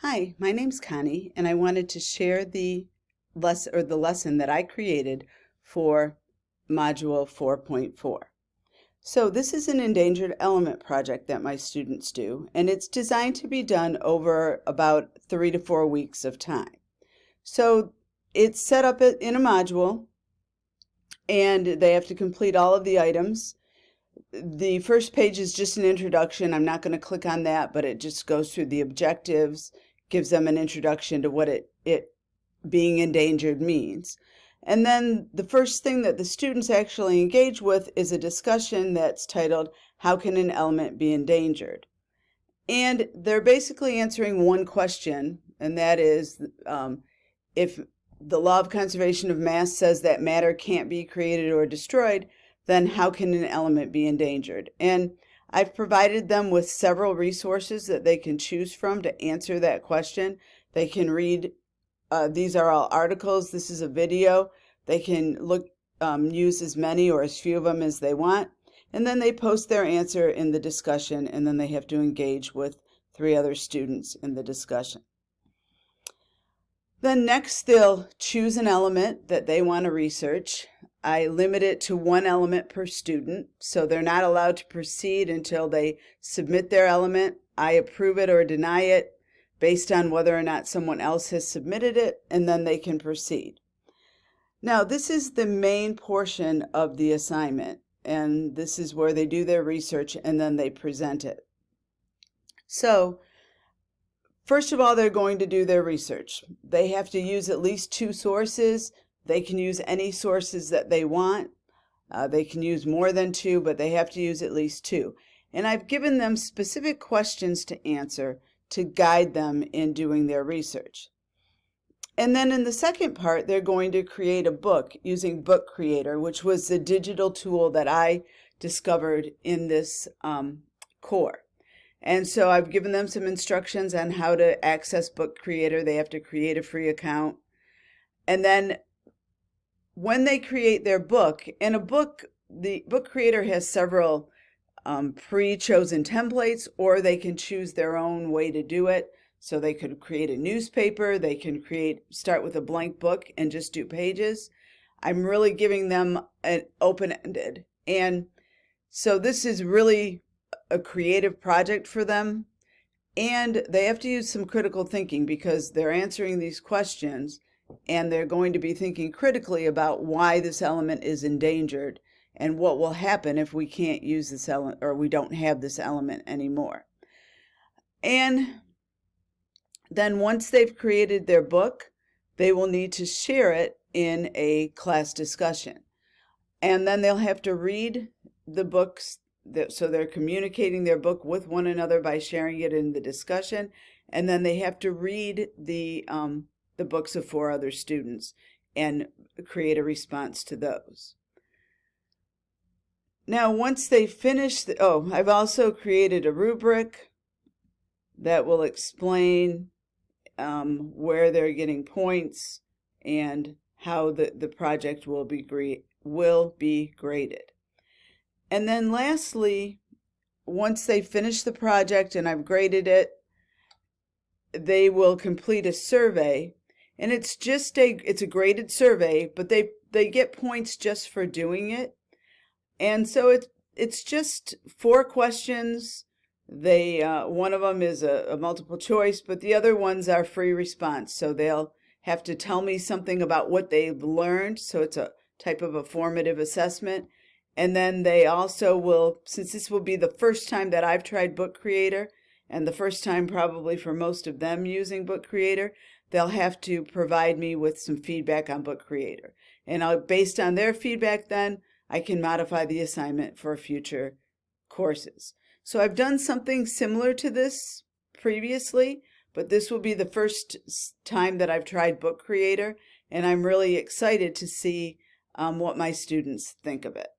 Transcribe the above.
Hi, my name's Connie, and I wanted to share the lesson that I created for Module 4.4. So this is an endangered element project that my students do, and it's designed to be done over about 3 to 4 weeks of time. So it's set up in a module, and they have to complete all of the items. The first page is just an introduction. I'm not going to click on that, but it just goes through the objectives, gives them an introduction to what it being endangered means. And then the first thing that the students actually engage with is a discussion that's titled, How Can an Element Be Endangered? And they're basically answering one question, and that is, if the law of conservation of mass says that matter can't be created or destroyed, then how can an element be endangered? And I've provided them with several resources that they can choose from to answer that question. They can read, these are all articles, this is a video. They can use as many or as few of them as they want. And then they post their answer in the discussion, and then they have to engage with 3 other students in the discussion. Then next they'll choose an element that they want to research. I limit it to 1 element per student, so they're not allowed to proceed until they submit their element. I approve it or deny it based on whether or not someone else has submitted it, and then they can proceed. Now, this is the main portion of the assignment, and this is where they do their research and then they present it. So, first of all, they're going to do their research. They have to use at least 2 sources. They can use any sources that they want. They can use more than 2, but they have to use at least 2. And I've given them specific questions to answer to guide them in doing their research. And then in the second part, they're going to create a book using Book Creator, which was the digital tool that I discovered in this core. And so I've given them some instructions on how to access Book Creator. They have to create a free account. And then when they create their book, in a book, the Book Creator has several pre-chosen templates, or they can choose their own way to do it. So they could create a newspaper, they can start with a blank book and just do pages. I'm really giving them an open-ended. And so this is really a creative project for them. And they have to use some critical thinking because they're answering these questions and they're going to be thinking critically about why this element is endangered and what will happen if we can't use this element or we don't have this element anymore. And then once they've created their book, they will need to share it in a class discussion. And then they'll have to read the books, so they're communicating their book with one another by sharing it in the discussion. And then they have to read the books of 4 other students and create a response to those. Now, once they finish, I've also created a rubric that will explain where they're getting points and how the project will be graded. And then lastly, once they finish the project and I've graded it, they will complete a survey. And it's a graded survey, but they get points just for doing it. And so it's just 4 questions. One of them is a multiple choice, but the other ones are free response. So they'll have to tell me something about what they've learned. So it's a type of a formative assessment. And then they also will, since this will be the first time that I've tried Book Creator, and the first time probably for most of them using Book Creator, they'll have to provide me with some feedback on Book Creator. And based on their feedback then, I can modify the assignment for future courses. So I've done something similar to this previously, but this will be the first time that I've tried Book Creator, and I'm really excited to see what my students think of it.